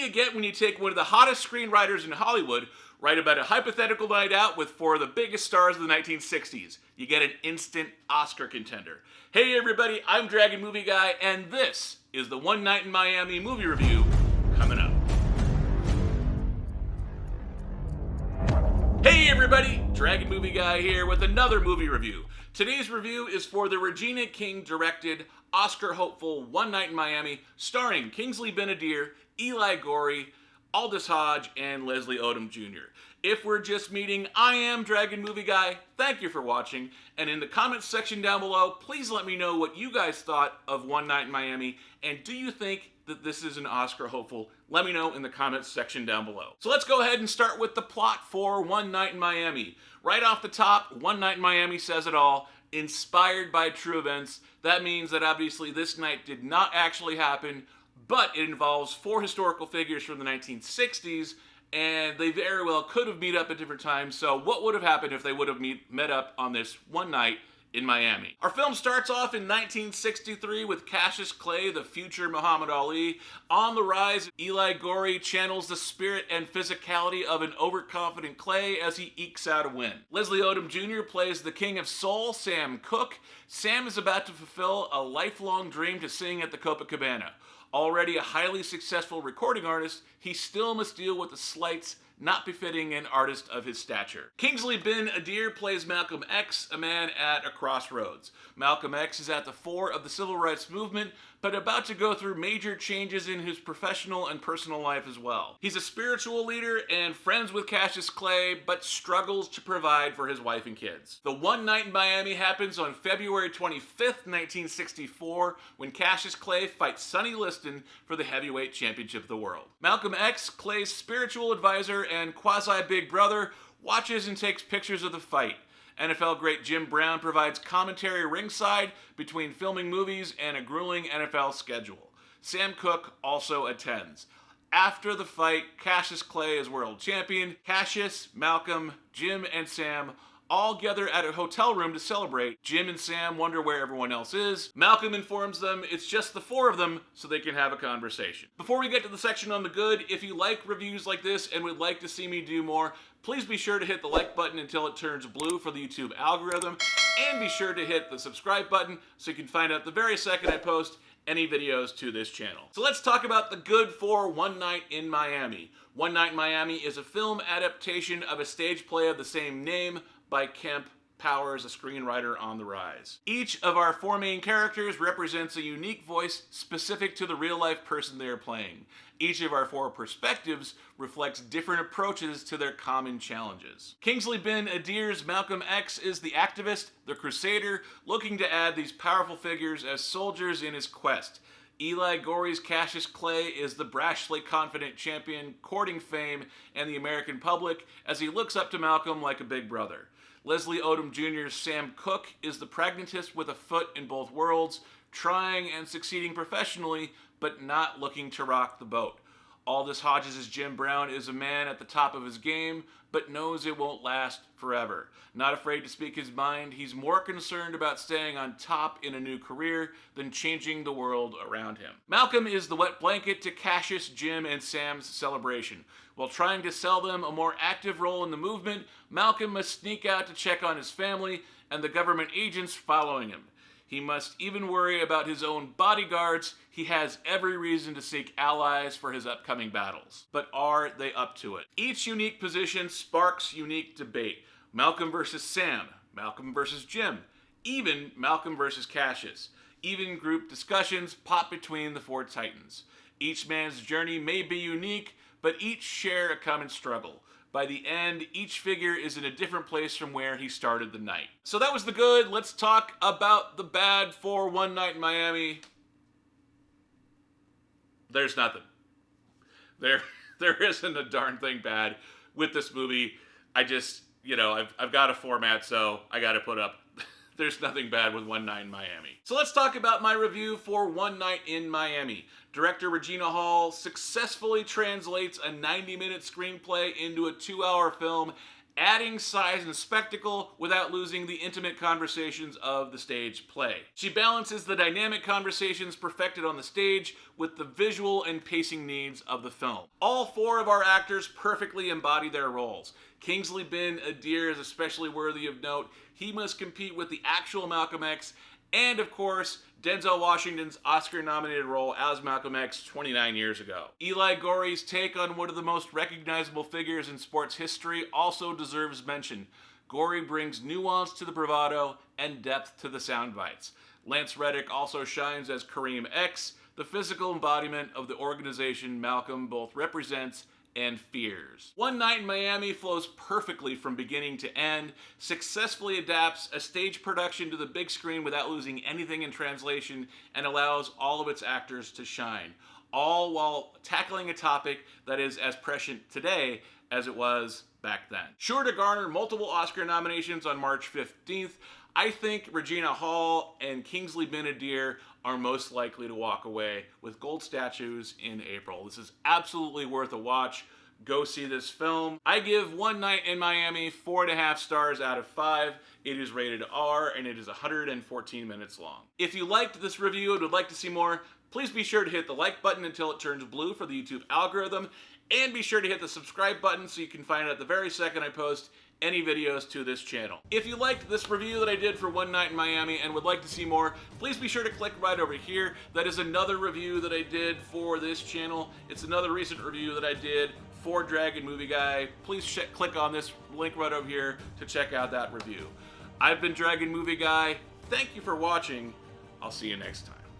you get when you take one of the hottest screenwriters in Hollywood, write about a hypothetical night out with four of the biggest stars of the 1960s. You get an instant Oscar contender. Hey everybody, I'm Dragon Movie Guy, and this is the One Night in Miami movie review coming up. Hey everybody, Dragon Movie Guy here with another movie review. Today's review is for the Regina King directed, Oscar-hopeful One Night in Miami, starring Kingsley Ben-Adir, Eli Goree, Aldous Hodge, and Leslie Odom Jr. If we're just meeting, I am Dragon Movie Guy. Thank you for watching. And in the comments section down below, please let me know what you guys thought of One Night in Miami. And do you think that this is an Oscar hopeful? Let me know in the comments section down below. So let's go ahead and start with the plot for One Night in Miami. Right off the top, One Night in Miami says it all. Inspired by true events. That means that obviously this night did not actually happen, but it involves four historical figures from the 1960s, and they very well could have met up at different times. So what would have happened if they would have met up on this one night in Miami? Our film starts off in 1963 with Cassius Clay, the future Muhammad Ali. On the rise, Eli Goree channels the spirit and physicality of an overconfident Clay as he ekes out a win. Leslie Odom Jr. plays the king of soul, Sam Cooke. Sam is about to fulfill a lifelong dream to sing at the Copacabana. Already a highly successful recording artist, he still must deal with the slights not befitting an artist of his stature. Kingsley Ben-Adir plays Malcolm X, a man at a crossroads. Malcolm X is at the fore of the civil rights movement, but about to go through major changes in his professional and personal life as well. He's a spiritual leader and friends with Cassius Clay, but struggles to provide for his wife and kids. The One Night in Miami happens on February 25th, 1964, when Cassius Clay fights Sonny Liston for the heavyweight championship of the world. Malcolm X, Clay's spiritual advisor and quasi-big brother, watches and takes pictures of the fight. NFL great Jim Brown provides commentary ringside between filming movies and a grueling NFL schedule. Sam Cooke also attends. After the fight, Cassius Clay is world champion. Cassius, Malcolm, Jim, and Sam all gather at a hotel room to celebrate. Jim and Sam wonder where everyone else is. Malcolm informs them it's just the four of them so they can have a conversation. Before we get to the section on the good, if you like reviews like this and would like to see me do more, please be sure to hit the like button until it turns blue for the YouTube algorithm, and be sure to hit the subscribe button so you can find out the very second I post any videos to this channel. So let's talk about the good for One Night in Miami. One Night in Miami is a film adaptation of a stage play of the same name by Kemp Powers, a screenwriter on the rise. Each of our four main characters represents a unique voice specific to the real-life person they are playing. Each of our four perspectives reflects different approaches to their common challenges. Kingsley Ben-Adir's Malcolm X is the activist, the crusader, looking to add these powerful figures as soldiers in his quest. Eli Goree's Cassius Clay is the brashly confident champion, courting fame and the American public as he looks up to Malcolm like a big brother. Leslie Odom Jr.'s Sam Cooke is the pragmatist with a foot in both worlds, trying and succeeding professionally, but not looking to rock the boat. Aldous Hodges' Jim Brown is a man at the top of his game, but knows it won't last forever. Not afraid to speak his mind, he's more concerned about staying on top in a new career than changing the world around him. Malcolm is the wet blanket to Cassius, Jim, and Sam's celebration. While trying to sell them a more active role in the movement, Malcolm must sneak out to check on his family and the government agents following him. He must even worry about his own bodyguards. He has every reason to seek allies for his upcoming battles. But are they up to it? Each unique position sparks unique debate. Malcolm versus Sam, Malcolm versus Jim, even Malcolm versus Cassius. Even group discussions pop between the four titans. Each man's journey may be unique, but each share a common struggle. By the end, each figure is in a different place from where he started the night. So that was the good. Let's talk about the bad for One Night in Miami. There's nothing. There isn't a darn thing bad with this movie. I just, I've got a format, so I got to put up. There's nothing bad with One Night in Miami. So let's talk about my review for One Night in Miami. Director Regina Hall successfully translates a 90-minute screenplay into a 2-hour film adding size and spectacle without losing the intimate conversations of the stage play. She balances the dynamic conversations perfected on the stage with the visual and pacing needs of the film. All four of our actors perfectly embody their roles. Kingsley Ben-Adir is especially worthy of note. He must compete with the actual Malcolm X, and of course, Denzel Washington's Oscar-nominated role as Malcolm X 29 years ago. Eli Goree's take on one of the most recognizable figures in sports history also deserves mention. Goree brings nuance to the bravado and depth to the sound bites. Lance Reddick also shines as Kareem X, the physical embodiment of the organization Malcolm both represents and fears. One Night in Miami flows perfectly from beginning to end, successfully adapts a stage production to the big screen without losing anything in translation, and allows all of its actors to shine, all while tackling a topic that is as prescient today as it was back then. Sure to garner multiple Oscar nominations on March 15th, I think Regina Hall and Kingsley Ben-Adir are most likely to walk away with gold statues in April. This is absolutely worth a watch. Go see this film. I give One Night in Miami 4.5 stars out of 5. It is rated R and it is 114 minutes long. If you liked this review and would like to see more, please be sure to hit the like button until it turns blue for the YouTube algorithm, and be sure to hit the subscribe button so you can find out the very second I post any videos to this channel. If you liked this review that I did for One Night in Miami and would like to see more, please be sure to click right over here. That is another review that I did for this channel. It's another recent review that I did for Dragon Movie Guy. Please click on this link right over here to check out that review. I've been Dragon Movie Guy. Thank you for watching. I'll see you next time.